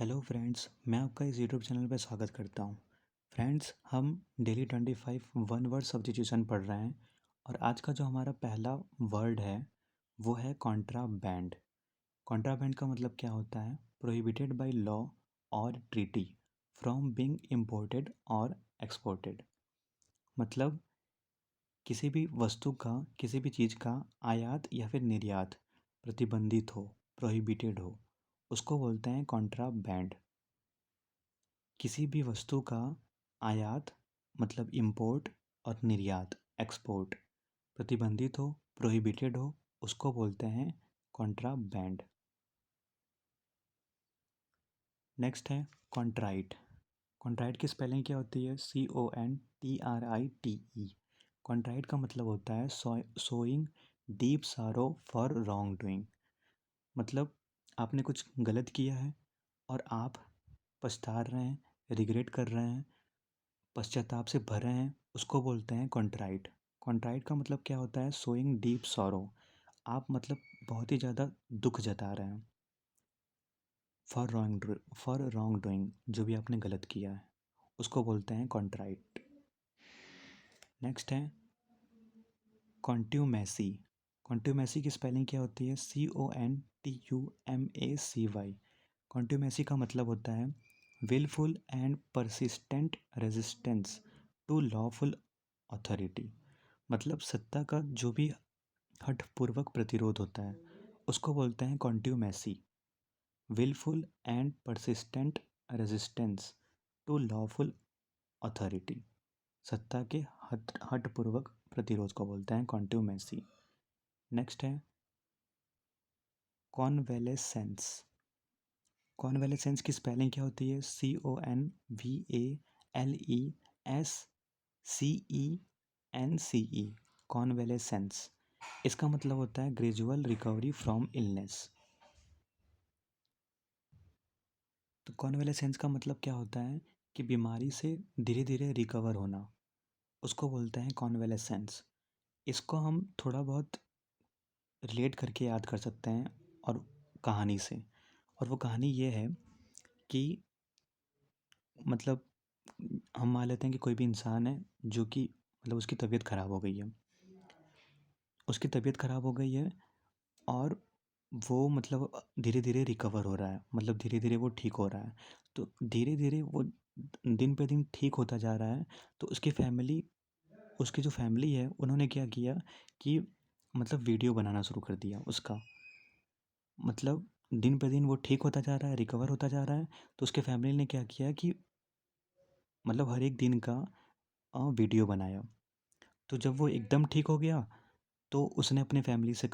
Hello friends, मैं आपका इस यूट्यूब चैनल पर स्वागत करता हूँ। फ्रेंड्स, हम डेली 25 वन वर्ड सब्स्टिट्यूशन पढ़ रहे हैं और आज का जो हमारा पहला वर्ड है वो है कॉन्ट्राबैंड। कॉन्ट्राबैंड का मतलब क्या होता है? प्रोहिबिटेड बाय लॉ और ट्रीटी फ्रॉम बीइंग इम्पोर्टेड और एक्सपोर्टेड। मतलब किसी भी वस्तु का, किसी भी चीज़ का आयात या फिर निर्यात प्रतिबंधित हो, प्रोहिबिटेड हो, उसको बोलते हैं कॉन्ट्राबैंड। किसी भी वस्तु का आयात मतलब इंपोर्ट और निर्यात एक्सपोर्ट प्रतिबंधित हो, प्रोहिबिटेड हो, उसको बोलते हैं कॉन्ट्राबैंड। नेक्स्ट है कॉन्ट्राइट। कॉन्ट्राइट की स्पेलिंग क्या होती है? CONTRITE। कॉन्ट्राइट का मतलब होता है शोइंग डीप सारो फॉर रॉन्ग डूइंग। मतलब आपने कुछ गलत किया है और आप पछता रहे हैं, रिग्रेट कर रहे हैं, पश्चाताप से भर रहे हैं, उसको बोलते हैं कॉन्ट्राइट। कॉन्ट्राइट का मतलब क्या होता है? Sowing deep sorrow. आप मतलब बहुत ही ज़्यादा दुख जता रहे हैं फॉर रॉन्ग डूइंग, जो भी आपने गलत किया है उसको बोलते हैं कॉन्ट्राइट। नेक्स्ट है कॉन्ट्यूमेसी। कॉन्ट्यूमेसी की स्पेलिंग क्या होती है? CONTUMACY। कॉन्ट्यूमेसी का मतलब होता है wilful and persistent resistance to lawful authority. मतलब सत्ता का जो भी हठपूर्वक प्रतिरोध होता है उसको बोलते हैं contumacy. Wilful and persistent resistance to lawful authority, सत्ता के हठपूर्वक प्रतिरोध को बोलते हैं कॉन्ट्यूमेसी। नेक्स्ट है कॉन्वेलेसेंस। कॉन्वेलेसेंस की स्पेलिंग क्या होती है? CONVALESCENCE। कॉन्वेलेसेंस, इसका मतलब होता है ग्रेजुअल रिकवरी फ्रॉम इलनेस। तो कॉन्वेलेसेंस का मतलब क्या होता है कि बीमारी से धीरे धीरे रिकवर होना, उसको बोलते हैं कॉन्वेलेसेंस। इसको हम थोड़ा बहुत रिलेट करके याद कर सकते हैं और कहानी से। और वो कहानी ये है कि मतलब हम मान लेते हैं कि कोई भी इंसान है जो कि मतलब उसकी तबीयत ख़राब हो गई है, उसकी तबीयत ख़राब हो गई है और वो मतलब धीरे धीरे रिकवर हो रहा है, मतलब धीरे धीरे वो ठीक हो रहा है। तो धीरे धीरे वो दिन पे दिन ठीक होता जा रहा है। तो उसकी जो फैमिली है उन्होंने क्या किया कि मतलब वीडियो बनाना शुरू कर दिया उसका। मतलब दिन पे दिन वो ठीक होता जा रहा है, रिकवर होता जा रहा है। तो उसके फैमिली ने क्या किया कि मतलब हर एक दिन का वीडियो बनाया। तो जब वो एकदम ठीक हो गया तो उसने अपने फैमिली से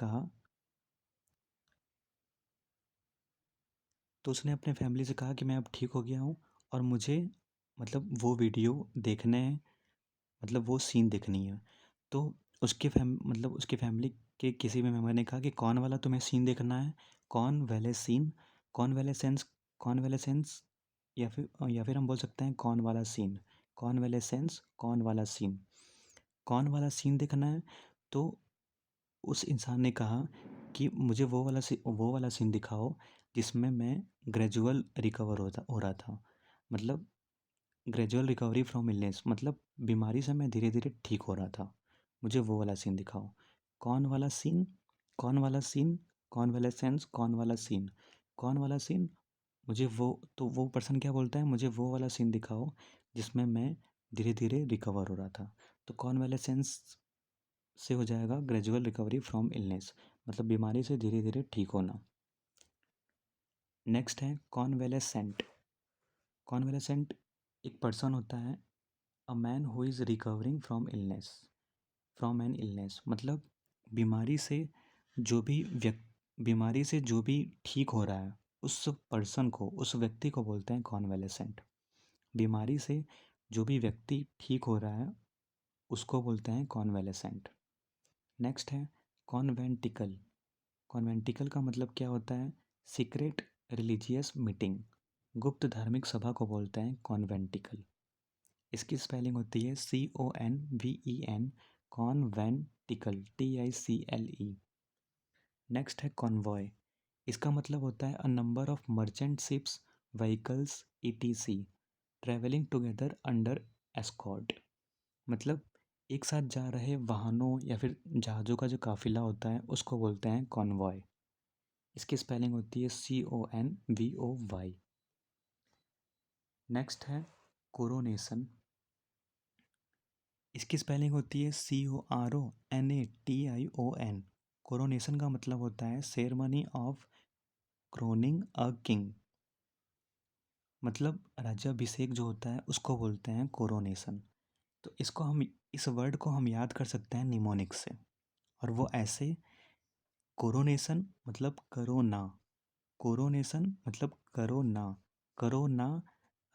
कहा कि मैं अब ठीक हो गया हूँ और मुझे मतलब वो वीडियो देखने हैं, मतलब वो सीन देखनी है। तो उसके फैमिली के किसी भी मेम्बर ने कहा कि कौन वाला तुम्हें सीन देखना है? कौन वाले सीन, कौन वाले सेंस, कौन वाले सेंस, या फिर हम बोल सकते हैं कौन वाला सीन, कौन वाले सेंस, कौन वाला सीन, कौन वाला सीन देखना है। तो उस इंसान ने कहा कि मुझे वो वाला सीन दिखाओ जिसमें मैं ग्रेजुअल रिकवर हो रहा था। मतलब ग्रेजुअल रिकवरी फ्रॉम इलनेस, मतलब बीमारी से मैं धीरे धीरे ठीक हो रहा था, मुझे वो वाला सीन दिखाओ। कौन वाला सीन, कौन वाला सीन, कौन वाला सेंस, कौन वाला सीन, कौन वाला सीन, मुझे वो। तो वो पर्सन क्या बोलता है? मुझे वो वाला सीन दिखाओ जिसमें मैं धीरे धीरे रिकवर हो रहा था। तो कौन वाले सेंस से हो जाएगा ग्रेजुअल रिकवरी फ्रॉम इलनेस, मतलब बीमारी से धीरे धीरे ठीक होना। नेक्स्ट है कॉन्वेलेसेंट। कॉन्वेलेसेंट एक पर्सन होता है, a man who is recovering from an illness. मतलब बीमारी से जो भी बीमारी से जो भी ठीक हो रहा है उस पर्सन को, उस व्यक्ति को बोलते हैं कॉन्वेलेसेंट। बीमारी से जो भी व्यक्ति ठीक हो रहा है उसको बोलते हैं कॉन्वेलेसेंट। नेक्स्ट है कॉन्वेंटिकल। कॉन्वेंटिकल का मतलब क्या होता है? सीक्रेट रिलीजियस मीटिंग, गुप्त धार्मिक सभा को बोलते हैं कॉन्वेंटिकल। इसकी स्पेलिंग होती है CONVEN, कॉन्वेंटिकल, TICLE। नेक्स्ट है कॉन्वॉय। इसका मतलब होता है a number of merchant ships vehicles etc travelling together under escort. मतलब एक साथ जा रहे वाहनों या फिर जहाज़ों का जो काफिला होता है उसको बोलते हैं कॉन्वॉय। इसकी स्पेलिंग होती है CONVOY। नेक्स्ट है कोरोनेशन। इसकी स्पेलिंग होती है CORONATION। कोरोनेशन का मतलब होता है सेरेमनी ऑफ क्रोनिंग अ किंग। मतलब राज्याभिषेक जो होता है उसको बोलते हैं कोरोनेशन। तो इसको हम इस वर्ड को हम याद कर सकते हैं निमोनिक से, और वो ऐसे: कोरोनेशन मतलब करो ना, कोरोनेशन मतलब करो ना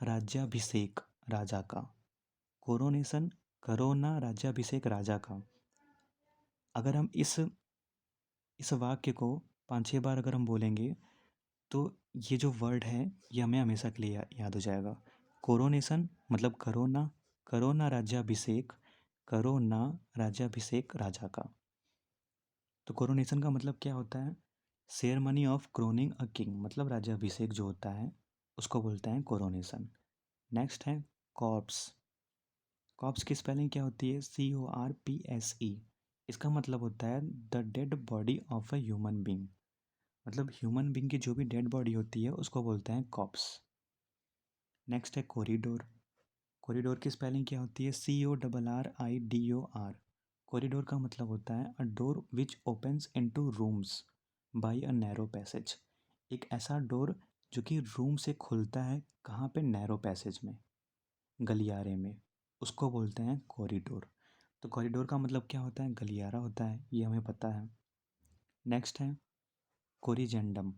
राज्याभिषेक राजा का, कोरोनेशन करो ना राज्याभिषेक राजा का। अगर हम इस वाक्य को 5-6 बार अगर हम बोलेंगे तो ये जो वर्ड है ये हमें हमेशा के लिए याद हो जाएगा। कोरोनेशन मतलब करो ना राज्याभिषेक, करो ना राज्याभिषेक राजा का। तो कोरोनेशन का मतलब क्या होता है? सेरेमनी ऑफ क्रोनिंग अ किंग, मतलब राज्याभिषेक जो होता है उसको बोलते हैं कोरोनेशन। नेक्स्ट है कॉर्प्स। कॉर्प्स की स्पेलिंग क्या होती है? CORPSE। इसका मतलब होता है the dead body of a human being. मतलब ह्यूमन बींग की जो भी डेड बॉडी होती है उसको बोलते हैं कॉर्प्स। नेक्स्ट है कॉरिडोर। कॉरिडोर की स्पेलिंग क्या होती है? CORRIDOR। कॉरिडोर का मतलब होता है a door which opens into rooms by a narrow passage. एक ऐसा डोर जो कि रूम से खुलता है, कहाँ पे? नैरो पैसेज में, गलियारे में, उसको बोलते हैं कॉरिडोर। तो कॉरिडोर का मतलब क्या होता है? गलियारा होता है, ये हमें पता है। नेक्स्ट है कोरिजेंडम।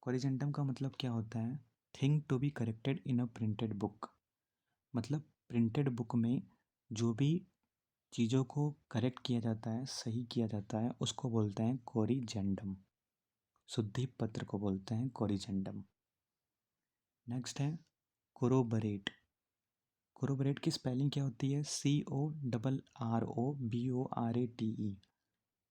कोरिजेंडम का मतलब क्या होता है? Thing to be corrected in a printed book. मतलब प्रिंटेड बुक में जो भी चीज़ों को करेक्ट किया जाता है, सही किया जाता है, उसको बोलते हैं कोरिजेंडम। शुद्धि पत्र को बोलते हैं कोरिजेंडम। नेक्स्ट है कोरोबरेट। कोरोबरेट की स्पेलिंग क्या होती है? CORROBORATE।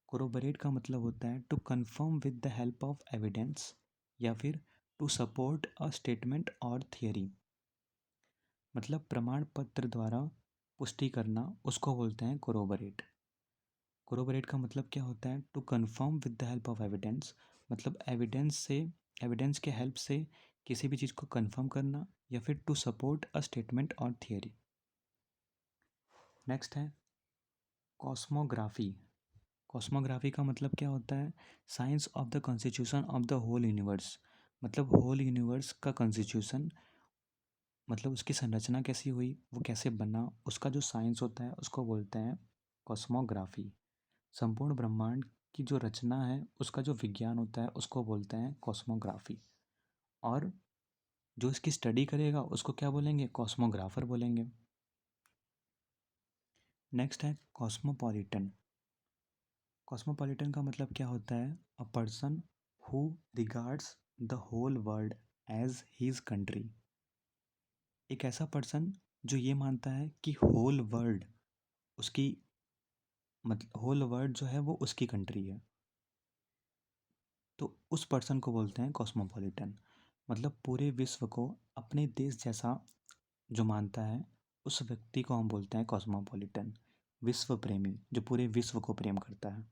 कोरोबरेट का मतलब होता है to confirm with the help of evidence, या फिर टू सपोर्ट अ स्टेटमेंट और थियरी। मतलब प्रमाण पत्र द्वारा पुष्टि करना, उसको बोलते हैं कोरोबरेट। कोरोबरेट का मतलब क्या होता है? To confirm with the help of evidence. मतलब एविडेंस के हेल्प से किसी भी चीज़ को कंफर्म करना, या फिर टू सपोर्ट अ स्टेटमेंट और थियरी। नेक्स्ट है कॉस्मोग्राफी। कॉस्मोग्राफी का मतलब क्या होता है? Science of the constitution of the whole universe. मतलब होल यूनिवर्स का कॉन्स्टिट्यूशन, मतलब उसकी संरचना कैसी हुई, वो कैसे बना, उसका जो साइंस होता है उसको बोलते हैं कॉस्मोग्राफी। संपूर्ण ब्रह्मांड की जो रचना है उसका जो विज्ञान होता है उसको बोलते हैं कॉस्मोग्राफी। और जो इसकी स्टडी करेगा उसको क्या बोलेंगे? कॉस्मोग्राफर बोलेंगे। नेक्स्ट है कॉस्मोपॉलिटन। कॉस्मोपॉलिटन का मतलब क्या होता है? A person who regards the whole world as his country. एक ऐसा पर्सन जो ये मानता है कि होल वर्ल्ड उसकी, मतलब होल वर्ल्ड जो है वो उसकी कंट्री है, तो उस पर्सन को बोलते हैं कॉस्मोपॉलिटन। मतलब पूरे विश्व को अपने देश जैसा जो मानता है, उस व्यक्ति को हम बोलते हैं कॉस्मोपॉलिटन। विश्व प्रेमी, जो पूरे विश्व को प्रेम करता है,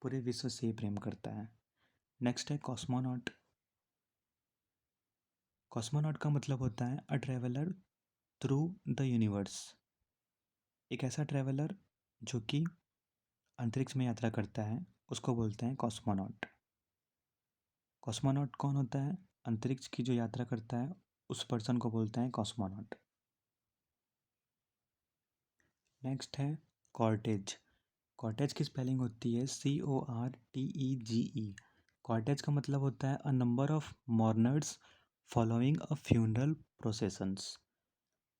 पूरे विश्व से प्रेम करता है। नेक्स्ट है कॉस्मोनॉट। कॉस्मोनॉट का मतलब होता है अ ट्रेवलर थ्रू द यूनिवर्स। एक ऐसा ट्रेवलर जो कि अंतरिक्ष में यात्रा करता है उसको बोलते हैं कॉस्मोनॉट। कॉस्मोनॉट कौन होता है? अंतरिक्ष की जो यात्रा करता है उस पर्सन को बोलते हैं कॉस्मोनॉट। नेक्स्ट है कॉर्टेज। कॉर्टेज की स्पेलिंग होती है CORTEGE। कॉर्टेज का मतलब होता है a number of mourners following a funeral processions.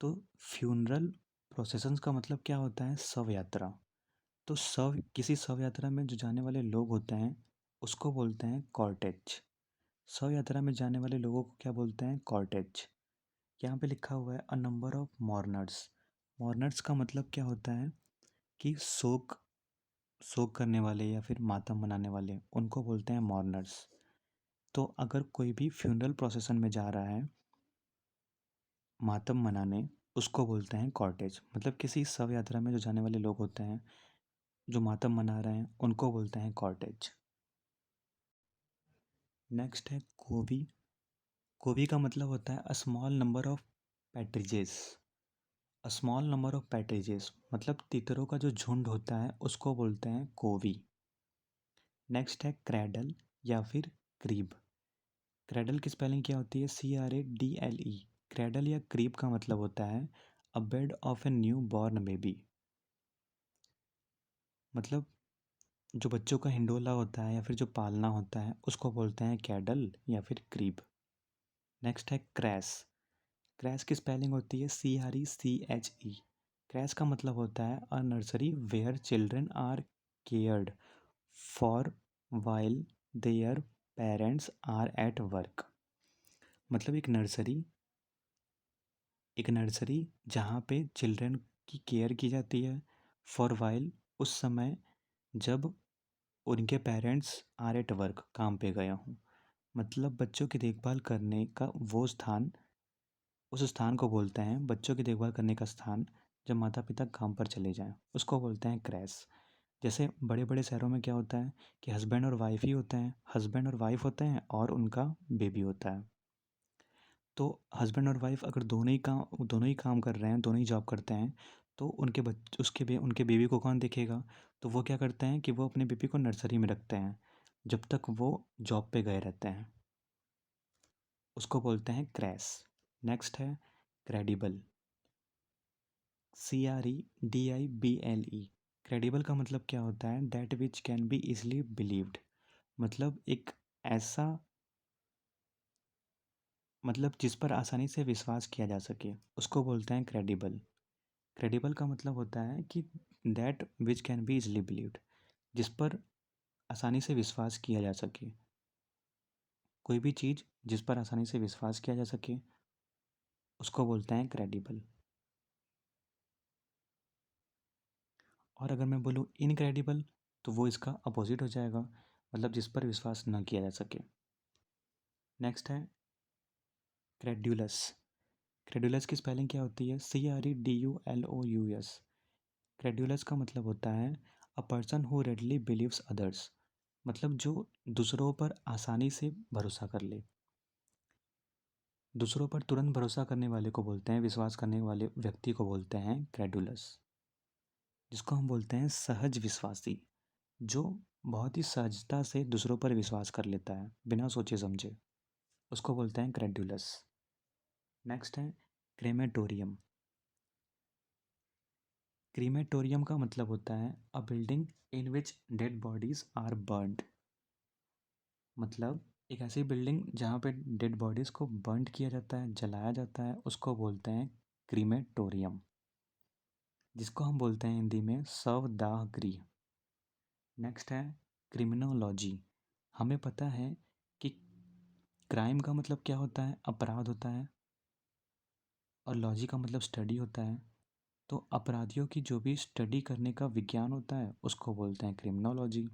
तो फ्यूनरल प्रोसेसंस का मतलब क्या होता है? शव यात्रा। तो किसी शव यात्रा में जो जाने वाले लोग होते हैं उसको बोलते हैं कॉर्टेज। शव यात्रा में जाने वाले लोगों को क्या बोलते हैं? कॉर्टेज। यहाँ पे लिखा हुआ है अ नंबर ऑफ मॉर्नर्स। मॉर्नर्स का मतलब क्या होता है? कि शोक शोक करने वाले या फिर मातम मनाने वाले, उनको बोलते हैं मॉर्नर्स। तो अगर कोई भी फ्यूनरल प्रोसेसन में जा रहा है मातम मनाने, उसको बोलते हैं कॉर्टेज। मतलब किसी शव यात्रा में जो जाने वाले लोग होते हैं जो मातम मना रहे हैं उनको बोलते हैं कॉर्टेज। नेक्स्ट है कोवी। कोवी का मतलब होता है a small number of partridges. A small number of partridges मतलब तितरों का जो झुंड होता है उसको बोलते हैं कोवी। नेक्स्ट है क्रैडल या फिर क्रीब। क्रैडल की स्पेलिंग क्या होती है? CRADLE। क्रैडल या क्रीब का मतलब होता है a bed of a new born baby. मतलब जो बच्चों का हिंडोला होता है या फिर जो पालना होता है उसको बोलते हैं कैडल या फिर क्रीब। नेक्स्ट है क्रैश। क्रैश की स्पेलिंग होती है CRECHE। क्रैश का मतलब होता है a nursery where children are cared for while their parents are at work. मतलब एक नर्सरी जहाँ पे चिल्ड्रन की केयर की जाती है फॉर वाइल, उस समय जब उनके पेरेंट्स आर एट वर्क, काम पे गया हूँ। मतलब बच्चों की देखभाल करने का वो स्थान, उस स्थान को बोलते हैं बच्चों की देखभाल करने का स्थान जब माता पिता काम पर चले जाएं, उसको बोलते हैं क्रैश। जैसे बड़े बड़े शहरों में क्या होता है कि हस्बैंड और वाइफ ही होते हैं, हस्बैंड और वाइफ होते हैं और उनका बेबी होता है। तो हस्बैंड और वाइफ अगर दोनों ही काम कर रहे हैं, दोनों ही जॉब करते हैं, तो उनके बेबी को कौन देखेगा? तो वो क्या करते हैं कि वो अपने बेबी को नर्सरी में रखते हैं जब तक वो जॉब पे गए रहते हैं, उसको बोलते हैं क्रैश। नेक्स्ट है क्रेडिबल। CREDIBLE। क्रेडिबल का मतलब क्या होता है? That which can be easily believed. मतलब एक ऐसा, मतलब जिस पर आसानी से विश्वास किया जा सके, उसको बोलते हैं क्रेडिबल। क्रेडिबल का मतलब होता है कि that which can be easily believed, जिस पर आसानी से विश्वास किया जा सके। कोई भी चीज़ जिस पर आसानी से विश्वास किया जा सके उसको बोलते हैं क्रेडिबल। और अगर मैं बोलूँ इनक्रेडिबल तो वो इसका अपोजिट हो जाएगा, मतलब जिस पर विश्वास न किया जा सके। नेक्स्ट है क्रेड्यूलस। क्रेड्यूलस की स्पेलिंग क्या होती है? CREDULOUS। क्रेड्यूलस का मतलब होता है a person who readily believes others. मतलब जो दूसरों पर आसानी से भरोसा कर ले। दूसरों पर तुरंत भरोसा करने वाले को बोलते हैं, विश्वास करने वाले व्यक्ति को बोलते हैं क्रेडुलस, जिसको हम बोलते हैं सहज विश्वासी, जो बहुत ही सहजता से दूसरों पर विश्वास कर लेता है बिना सोचे समझे, उसको बोलते हैं क्रेडुलस। नेक्स्ट है क्रेमेटोरियम। क्रीमेटोरियम का मतलब होता है a building in which dead bodies are burned. मतलब एक ऐसी बिल्डिंग जहाँ पे डेड बॉडीज़ को बर्न किया जाता है, जलाया जाता है, उसको बोलते हैं क्रीमेटोरियम, जिसको हम बोलते हैं हिंदी में शवदाह गृह। नेक्स्ट है क्रिमिनोलॉजी। हमें पता है कि क्राइम का मतलब क्या होता है? अपराध होता है, और लॉजी का मतलब स्टडी होता है। तो अपराधियों की जो भी स्टडी करने का विज्ञान होता है उसको बोलते हैं criminology.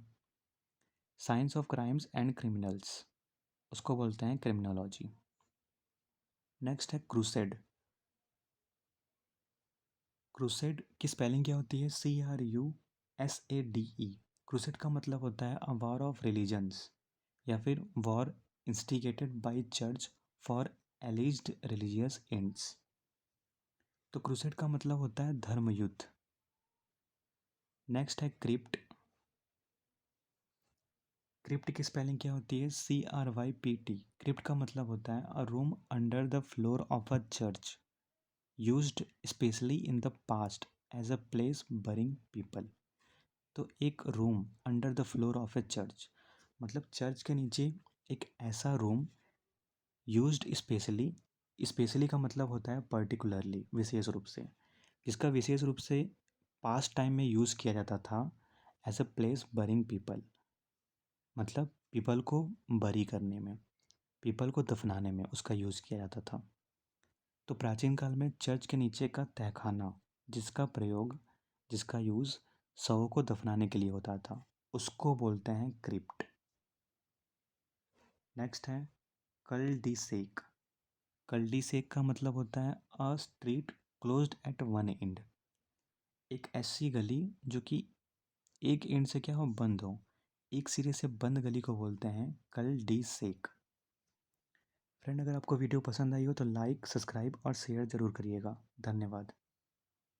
Science of crimes and criminals, उसको बोलते हैं क्रिमिनोलॉजी। नेक्स्ट है क्रूसेड। क्रूसेड की स्पेलिंग क्या होती है? CRUSADE। क्रूसेड का मतलब होता है अ वॉर ऑफ रिलीजन्स या फिर war instigated by church for alleged religious ends. तो क्रूसेड का मतलब होता है धर्म युद्ध। नेक्स्ट है क्रिप्ट। क्रिप्ट की स्पेलिंग क्या होती है? CRYPT। क्रिप्ट का मतलब होता है a room under the floor of a church used specially in the past as a place burying people. तो एक room under the floor of a church, मतलब चर्च के नीचे एक ऐसा रूम यूज्ड स्पेशली। स्पेशली का मतलब होता है पर्टिकुलरली, विशेष रूप से, जिसका विशेष रूप से पास्ट टाइम में यूज़ किया जाता था as a place burying people. मतलब पीपल को बरी करने में, पीपल को दफनाने में उसका यूज़ किया जाता था। तो प्राचीन काल में चर्च के नीचे का तहखाना, जिसका प्रयोग, जिसका यूज़ शवों को दफनाने के लिए होता था, उसको बोलते हैं क्रिप्ट। नेक्स्ट है कल डी सेक। कल डी सेक का मतलब होता है a street closed eight one and. एक ऐसी गली जो कि एक एंड से क्या हो, बंद हो। एक सिरे से बंद गली को बोलते हैं कल डी सेक। फ्रेंड, अगर आपको वीडियो पसंद आई हो तो लाइक, सब्सक्राइब और शेयर ज़रूर करिएगा। धन्यवाद।